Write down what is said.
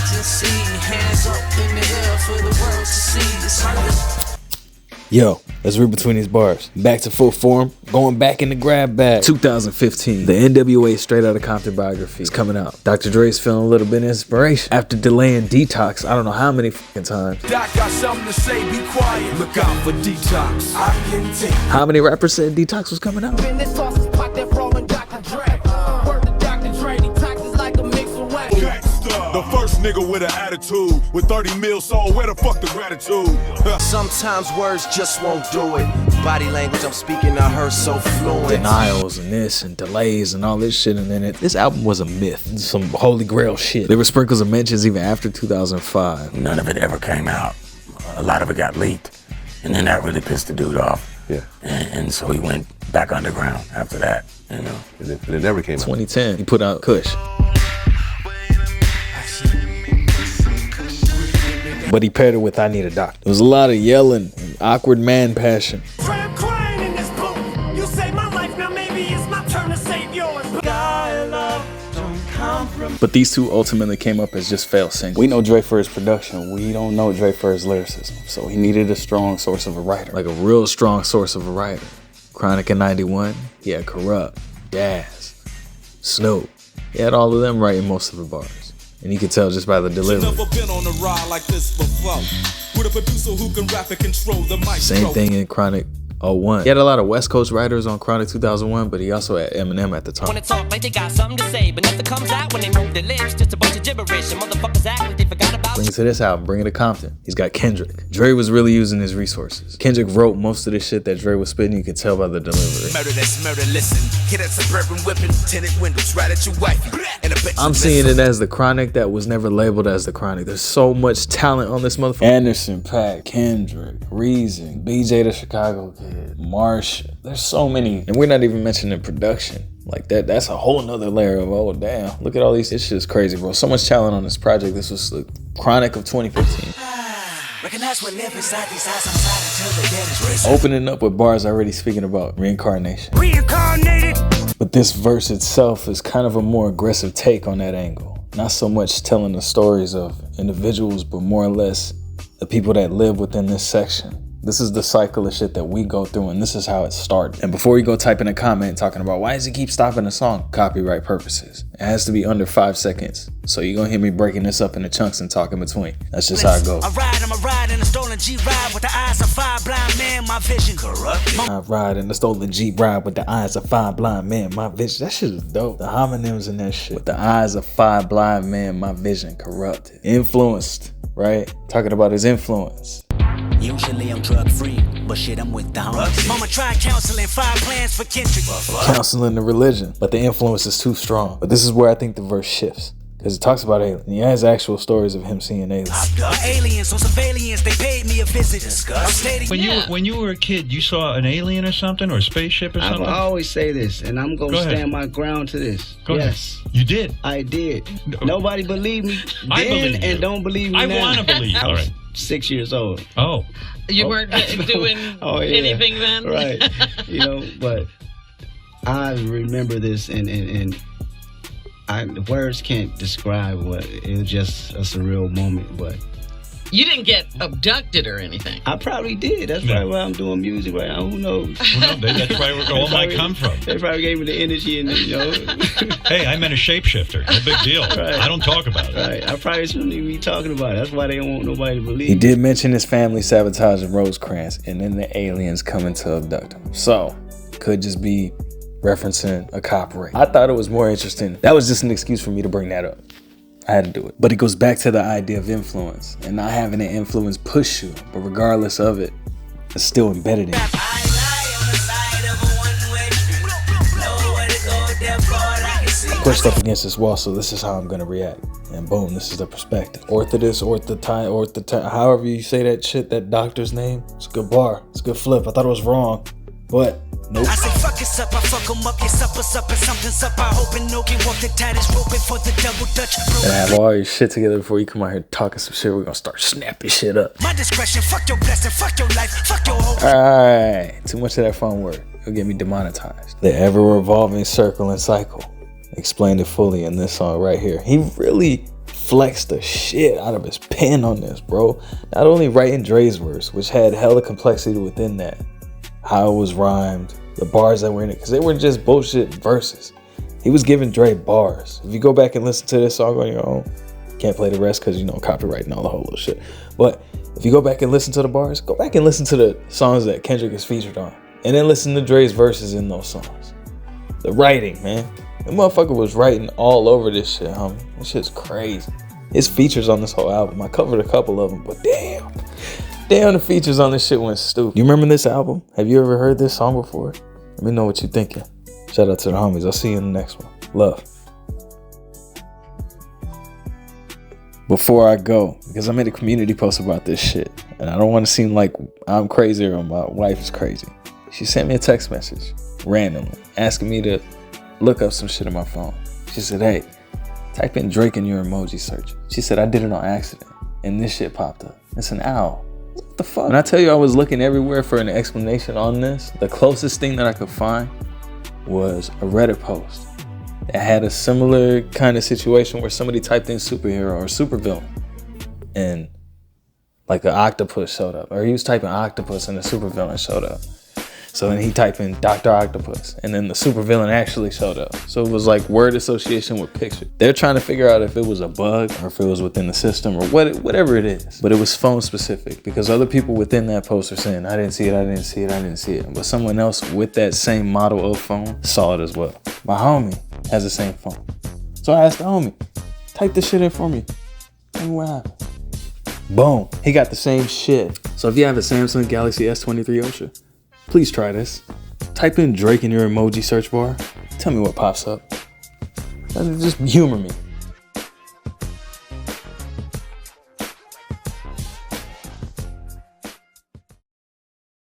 emergency. Hands up in the air for the world to see. It's murder. Yo, let's read between these bars. Back to full form, going back in the grab bag. 2015, the NWA Straight Outta Compton biography is coming out. Dr. Dre's feeling a little bit of inspiration after delaying Detox I don't know how many fucking times. Doc got something to say, be quiet. Look out for Detox. I can take. How many rappers said Detox was coming out? The first nigga with an attitude, with 30 mil sold, where the fuck the gratitude? Sometimes words just won't do it. Body language I'm speaking, I heard so fluent. Denials and this and delays and all this shit, and then this album was a myth. Some holy grail shit. There were sprinkles of mentions even after 2005. None of it ever came out. A lot of it got leaked, and then that really pissed the dude off. Yeah. And so he went back underground after that, you know. And it never came out. 2010, he put out Kush. But he paired it with I Need a Doctor. There was a lot of yelling and awkward man passion. But these two ultimately came up as just failed singles. We know Dre for his production. We don't know Dre for his lyricism. So he needed a strong source of a writer. Like a real strong source of a writer. Chronic in 91, he had Corrupt, Daz, Snoop. He had all of them writing most of the bars. And you could tell just by the delivery. Never been on a ride like this before. With a producer who can rap and control the mic. Same thing in Chronic 01. He had a lot of West Coast writers on Chronic 2001, but he also had Eminem at the time. When it talk like they got something to say, but nothing comes out when they move their lips. Just a bunch of gibberish and motherfuckers act like they forgot about. Bring it to this album, bring it to Compton. He's got Kendrick. Dre was really using his resources. Kendrick wrote most of the shit that Dre was spitting. You could tell by the delivery. Murder, that's murder, listen. Hit that suburban whipping, tinted windows, right at your wifey. I'm seeing it as the Chronic that was never labeled as the Chronic. There's so much talent on this motherfucker. Anderson, Paak, Kendrick, Reason, BJ the Chicago Kid, Marsha. There's so many. And we're not even mentioning production. Like that's a whole nother layer of, oh damn, look at all these. This shit's crazy, bro. So much talent on this project. This was the Chronic of 2015. Opening up with bars already speaking about reincarnation. Reincarnated. But this verse itself is kind of a more aggressive take on that angle. Not so much telling the stories of individuals, but more or less the people that live within this section. This is the cycle of shit that we go through, and this is how it started. And before you go type in a comment talking about why does he keep stopping the song? Copyright purposes. It has to be under 5 seconds. So you're gonna hear me breaking this up into chunks and talk in between. That's just how it goes. I'm a ride in a stolen Jeep ride with the eyes of 5 blind men, my vision corrupt. I ride in the stolen Jeep ride with the eyes of 5 blind men, my vision. That shit is dope. The homonyms in that shit. With the eyes of 5 blind men, my vision corrupted. Influenced, right? Talking about his influence. Usually I'm drug free, but shit, I'm with the homies. Mama tried counseling, 5 plans for Kendrick. Counseling the religion, but the influence is too strong. But this is where I think the verse shifts. Because it talks about aliens. He has actual stories of him seeing aliens. Aliens on surveillance, they paid me a visit. When you were a kid, you saw an alien or something, or a spaceship or something? I always say this, and I'm going to stand my ground to this. Go yes. Ahead. You did? I did. Nobody believed me I then believe and don't believe me now. I want to believe. All right. 6 years old. Oh. You weren't doing anything then? Right. But I remember this and words can't describe what it was. Just a surreal moment. But you didn't get abducted or anything. I probably did. That's probably why I'm doing music right now. Who knows? Well, no, that's probably where it all might come from. They probably gave me the energy and Hey, I met a shapeshifter. No big deal. Right. I don't talk about it. Right. I probably shouldn't even be talking about it. That's why they don't want nobody to believe. He did mention his family sabotaging Rosecrans and then the aliens coming to abduct him. So, could just be referencing a cop rape. I thought it was more interesting. That was just an excuse for me to bring that up. I had to do it. But it goes back to the idea of influence and not having an influence push you, but regardless of it, it's still embedded in you. Pushed up against this wall, so this is how I'm gonna react. And boom, this is the perspective. Orthodox, however you say that shit, that doctor's name. It's a good bar, it's a good flip. I thought it was wrong, but nope. I say fuck us up, I fuck 'em up, your supper's up and something's up. I hope and no can walk the tightest rope before the double dutch. And have all your shit together before you come out here talking some shit. We're gonna start snapping shit up. My discretion, fuck your blessing, fuck your life, fuck your hope. Alright, too much of that fun word. It'll get me demonetized. The ever revolving circle and cycle. Explained it fully in this song right here. He really flexed the shit out of his pen on this, bro. Not only writing Dre's verse, which had hella complexity within that, how it was rhymed, the bars that were in it, because they were just bullshit verses. He was giving Dre bars. If you go back and listen to this song on your own, can't play the rest because, you know, copyright and all the whole little shit. But if you go back and listen to the bars, go back and listen to the songs that Kendrick is featured on. And then listen to Dre's verses in those songs. The writing, man. The motherfucker was writing all over this shit, homie. This shit's crazy. His features on this whole album, I covered a couple of them, but damn, the features on this shit went stupid. You remember this album? Have you ever heard this song before? Let me know what you're thinking. Shout out to the homies. I'll see you in the next one. Love. Before I go, because I made a community post about this shit, and I don't want to seem like I'm crazy or my wife is crazy. She sent me a text message randomly asking me to look up some shit on my phone. She said, hey, type in Drake in your emoji search. She said, I did it on accident, and this shit popped up. It's an owl. What the fuck? When I tell you I was looking everywhere for an explanation on this, the closest thing that I could find was a Reddit post that had a similar kind of situation where somebody typed in superhero or supervillain and like an octopus showed up, or he was typing octopus and a supervillain showed up. So then he typed in Dr. Octopus and then the supervillain actually showed up. So it was like word association with picture. They're trying to figure out if it was a bug or if it was within the system or whatever it is. But it was phone specific because other people within that post are saying, I didn't see it. But someone else with that same model of phone saw it as well. My homie has the same phone. So I asked the homie, type this shit in for me. Tell me what happened. Boom, he got the same shit. So if you have a Samsung Galaxy S23 Ultra, please try this. Type in Drake in your emoji search bar. Tell me what pops up. Just humor me.